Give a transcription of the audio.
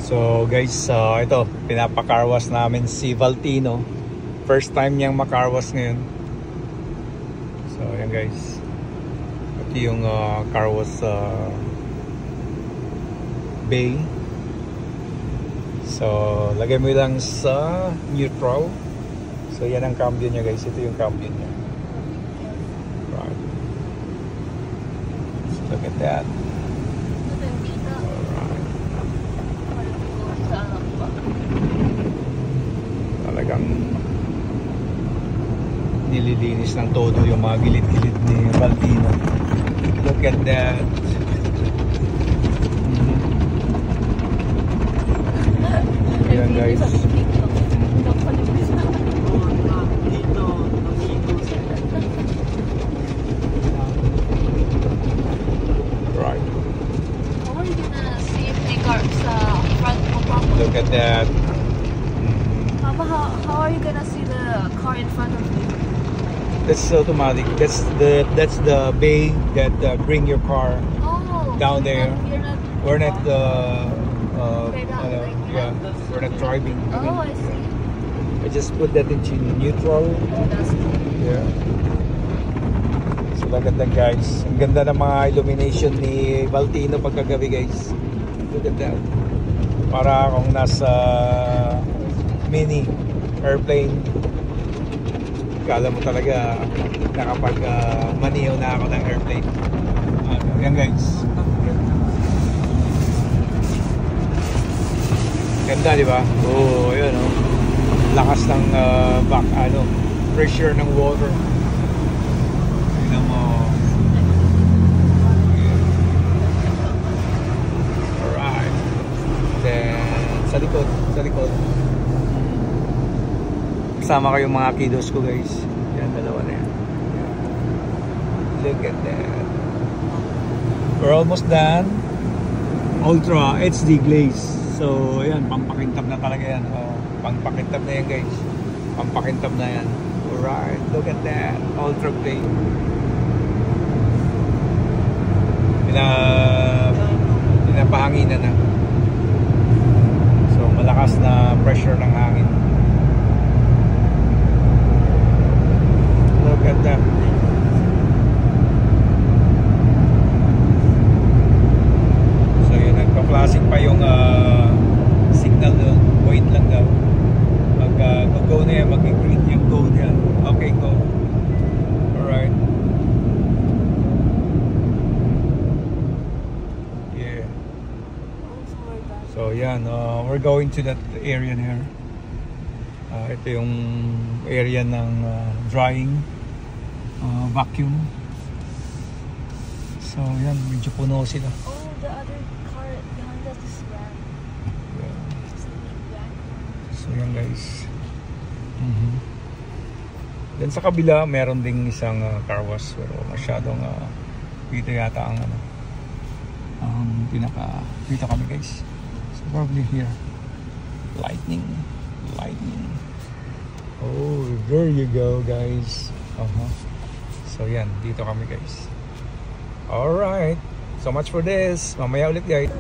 So guys, ito, pinapakarwas namin si Valtino. First time niyang makarwas ngayon. So ayan guys, ito yung carwash bay. So lagay mo lang sa neutral. So yan ang cambio niya guys, ito yung cambio niya. Right. Look at that. Talagang nililinis ng todo yung mga gilid-gilid ni Valtino. Look at that. Ayan guys. Right. How are you gonna see if they got sa front mo properly? Look at that. How are you gonna see the car in front of you? That's automatic. That's the bay that bring your car down there. We're not yeah, we're not driving. Oh, I see. I just put that into neutral. That's cool. Yeah. So look at that guys. Ang ganda ng mga illumination ni Valtino pagkagabi guys. Look at that. Para akong nasa mini airplane. Kala mo talaga nakapag maniho na ako ng airplane. Yan guys. Ganda di ba? Oh, yun oh. Lakas ng pressure ng water. Tingnan mo. Alright. Then sa likod. Kasama ko yung mga kiddos ko guys. Yan, dalawa na yan. Look at that. We're almost done. Ultra HD glaze. So yan, pampakintab na talaga yan. Pampakintab na yan guys. Pampakintab na yan. Alright, look at that. Ultra glaze. Pinapahanginan na. So malakas na pressure ng hangin. Look at that. So yun, nagpa-flashing pa yung signal doon. Wait lang daw. Mag-go na yan, mag-green yung go yan. Okay, go. Alright. Yeah. So yan, we're going to that area there. Ito yung area ng drying vacuum. So yan, medyo puno sila. Oh, the other car behind us is red. Yeah. So yan guys. Then sa kabila meron ding isang car wash, pero masyadong dito yata ang dito kami guys. So probably here. Lightning. Oh, there you go guys. So yan, dito kami guys. Alright, so much for this. Mamaya ulit guys.